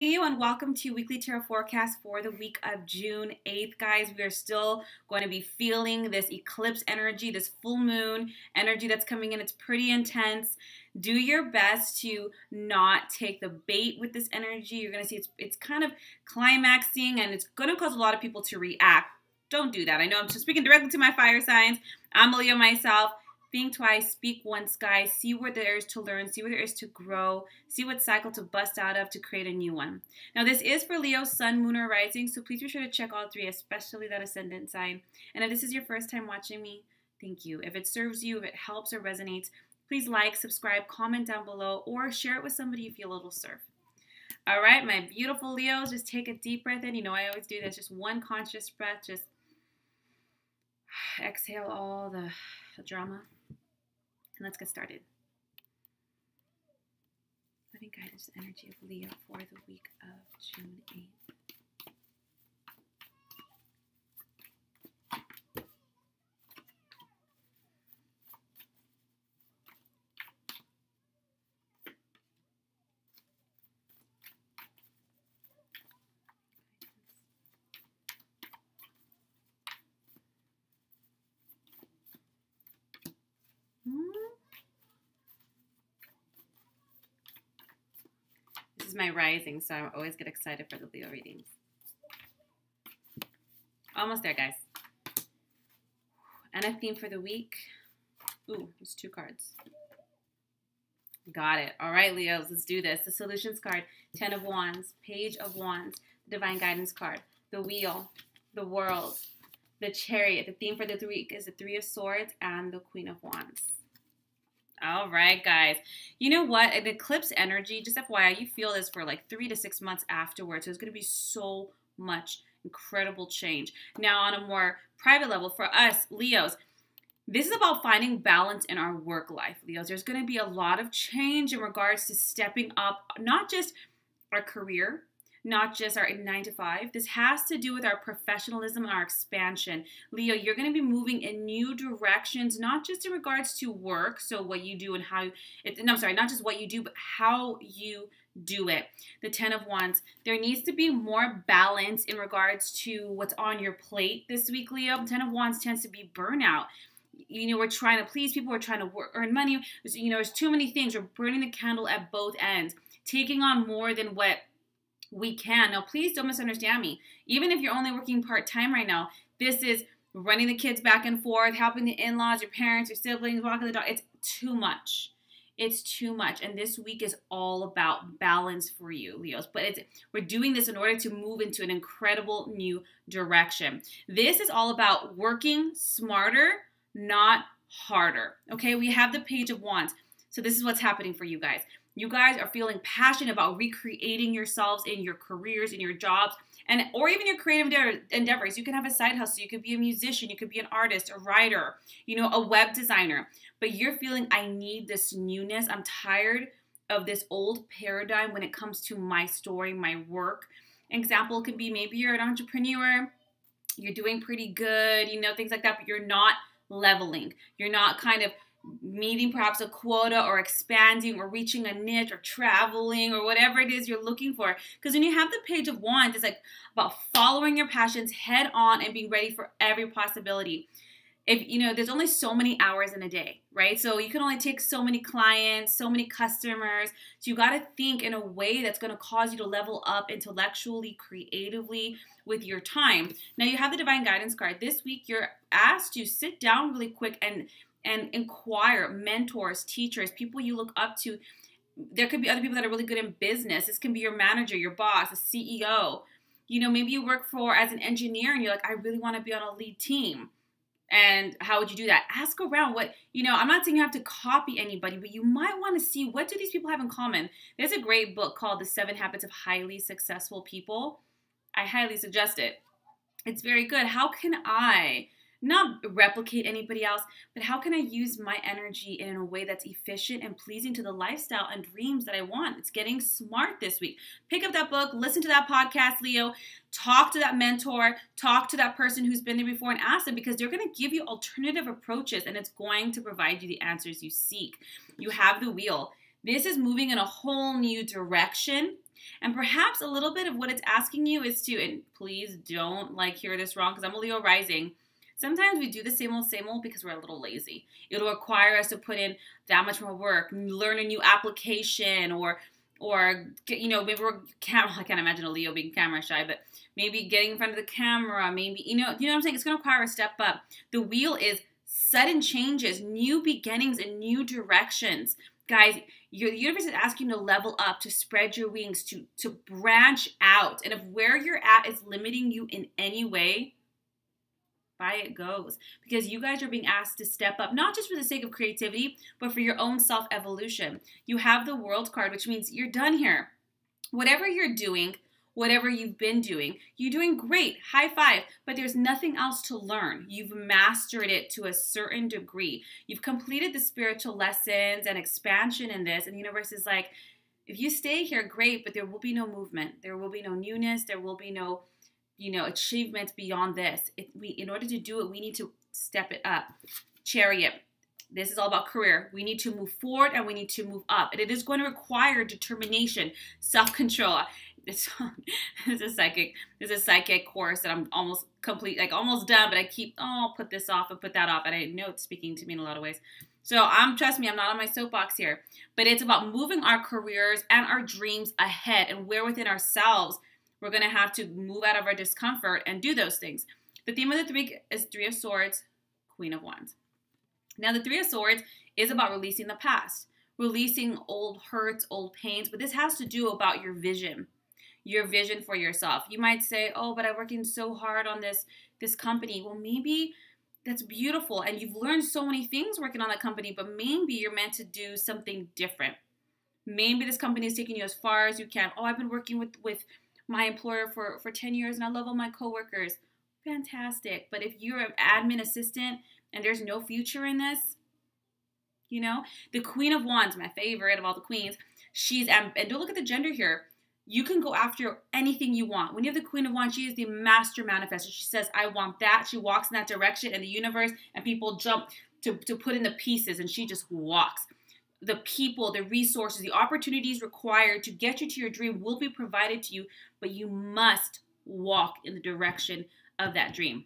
Hey, and welcome to Weekly Tarot Forecast for the week of June 8th, guys. We are still going to be feeling this eclipse energy, this full moon energy that's coming in. It's pretty intense. Do your best to not take the bait with this energy. You're going to see it's kind of climaxing, and it's going to cause a lot of people to react. Don't do that. I know I'm just speaking directly to my fire signs. I'm a Leo myself. Think twice, speak once, guys. See what there is to learn, see what there is to grow, see what cycle to bust out of to create a new one. Now, this is for Leo, Sun, Moon, or Rising, so please be sure to check all three, especially that ascendant sign. And if this is your first time watching me, thank you. If it serves you, if it helps or resonates, please like, subscribe, comment down below, or share it with somebody you feel it'll serve. All right, my beautiful Leos, just take a deep breath in. You know I always do this, just one conscious breath. Just exhale all the drama. And let's get started. Loving guidance energy of Leo for the week of June 8th. This is my rising, so I always get excited for the Leo readings. Almost there, guys. And a theme for the week. Ooh, there's two cards. Got it. All right, Leos, let's do this. The Solutions card, 10 of Wands, Page of Wands, the Divine Guidance card, the Wheel, the World, the Chariot. The theme for the week is the Three of Swords and the Queen of Wands. All right, guys. You know what? An eclipse energy, just FYI, you feel this for like 3 to 6 months afterwards. So there's going to be so much incredible change. Now, on a more private level, for us, Leos, this is about finding balance in our work life, Leos. There's going to be a lot of change in regards to stepping up, not just our career, not just our 9 to 5. This has to do with our professionalism and our expansion. Leo, you're going to be moving in new directions, not just in regards to work, so what you do and how, not just what you do, but how you do it. The 10 of Wands, there needs to be more balance in regards to what's on your plate this week, Leo. 10 of Wands tends to be burnout. You know, we're trying to please people, we're trying to earn money. There's too many things. We're burning the candle at both ends, taking on more than what we can. Now, please don't misunderstand me. Even if you're only working part-time right now, this is running the kids back and forth, helping the in-laws, your parents, your siblings, walking the dog. It's too much. It's too much. And this week is all about balance for you, Leos. But we're doing this in order to move into an incredible new direction. This is all about working smarter, not harder. Okay, we have the Page of Wands. So this is what's happening for you guys. You guys are feeling passionate about recreating yourselves in your careers, in your jobs, or even your creative endeavors. You can have a side hustle. You could be a musician. You could be an artist, a writer, a web designer. But you're feeling, I need this newness. I'm tired of this old paradigm when it comes to my story, my work. Example could be maybe you're an entrepreneur. You're doing pretty good, things like that, but you're not leveling. You're not kind of meeting perhaps a quota or expanding or reaching a niche or traveling or whatever it is you're looking for. Because when you have the Page of Wands, it's like about following your passions head on and being ready for every possibility. If there's only so many hours in a day, right? So you can only take so many clients, so many customers. So you got to think in a way that's going to cause you to level up intellectually, creatively with your time. Now you have the Divine Guidance card. This week you're asked to sit down really quick and inquire, mentors, teachers, people you look up to. There could be other people that are really good in business. This can be your manager, your boss, a CEO. Maybe you work as an engineer and you're like, I really want to be on a lead team. And how would you do that? Ask around I'm not saying you have to copy anybody, but you might want to see what do these people have in common. There's a great book called The 7 Habits of Highly Successful People. I highly suggest it. It's very good. How can I not replicate anybody else, but how can I use my energy in a way that's efficient and pleasing to the lifestyle and dreams that I want? It's getting smart this week. Pick up that book, listen to that podcast, Leo, talk to that mentor, talk to that person who's been there before and ask them, because they're going to give you alternative approaches and it's going to provide you the answers you seek. You have the Wheel. This is moving in a whole new direction. And perhaps a little bit of what it's asking you is to, and please don't hear this wrong because I'm a Leo rising. Sometimes we do the same old because we're a little lazy. It'll require us to put in that much more work, learn a new application, or maybe I can't imagine a Leo being camera shy, but maybe getting in front of the camera, maybe, you know what I'm saying? It's going to require a step up. The wheel is sudden changes, new beginnings, and new directions. Guys, the universe is asking you to level up, to spread your wings, to branch out. And if where you're at is limiting you in any way, by it goes. Because you guys are being asked to step up, not just for the sake of creativity, but for your own self-evolution. You have the World card, which means you're done here. Whatever you're doing, whatever you've been doing, you're doing great. High five. But there's nothing else to learn. You've mastered it to a certain degree. You've completed the spiritual lessons and expansion in this. And the universe is like, if you stay here, great, but there will be no movement. There will be no newness. There will be no achievements beyond this. In order to do it, we need to step it up. Chariot. This is all about career. We need to move forward and we need to move up. And it is going to require determination, self-control. This is a psychic course that I'm almost done, but I keep, I'll put this off and put that off. And I know it's speaking to me in a lot of ways. So trust me, I'm not on my soapbox here, but it's about moving our careers and our dreams ahead, and where within ourselves we're going to have to move out of our discomfort and do those things. The theme of the week is Three of Swords, Queen of Wands. Now, the Three of Swords is about releasing the past, releasing old hurts, old pains, but this has to do about your vision for yourself. You might say, oh, but I'm working so hard on this company. Well, maybe that's beautiful, and you've learned so many things working on that company, but maybe you're meant to do something different. Maybe this company is taking you as far as you can. Oh, I've been working with my employer for 10 years and I love all my coworkers. Fantastic. But if you're an admin assistant and there's no future in this, the Queen of Wands, my favorite of all the queens, and don't look at the gender here. You can go after anything you want. When you have the Queen of Wands, she is the master manifester. She says, I want that. She walks in that direction, and the universe and people jump to put in the pieces, and she just walks. The people, the resources, the opportunities required to get you to your dream will be provided to you, but you must walk in the direction of that dream.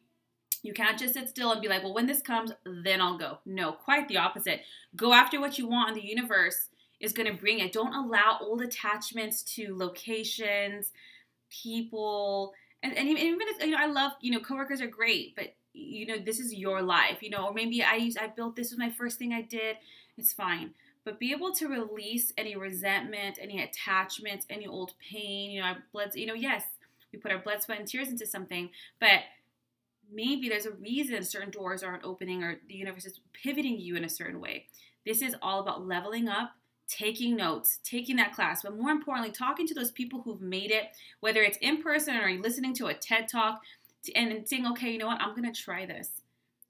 You can't just sit still and be like, well, when this comes, then I'll go. No, quite the opposite. Go after what you want, and the universe is going to bring it. Don't allow old attachments to locations, people, and even if, I love, coworkers are great, but this is your life, or maybe I built this was my first thing I did. It's fine. But be able to release any resentment, any attachments, any old pain, our blood, yes, we put our blood, sweat, and tears into something, but maybe there's a reason certain doors aren't opening or the universe is pivoting you in a certain way. This is all about leveling up, taking notes, taking that class, but more importantly, talking to those people who've made it, whether it's in person or listening to a TED Talk, and saying, okay, you know what, I'm going to try this.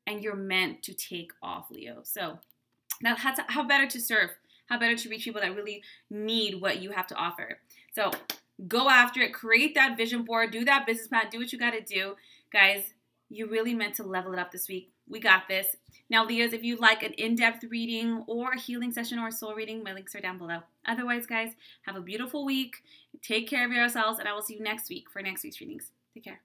And you're meant to take off, Leo. So now, how better to serve? How better to reach people that really need what you have to offer? So go after it. Create that vision board. Do that business plan. Do what you got to do. Guys, you're really meant to level it up this week. We got this. Now, Leos, if you'd like an in-depth reading or a healing session or a soul reading, my links are down below. Otherwise, guys, have a beautiful week. Take care of yourselves, and I will see you next week for next week's readings. Take care.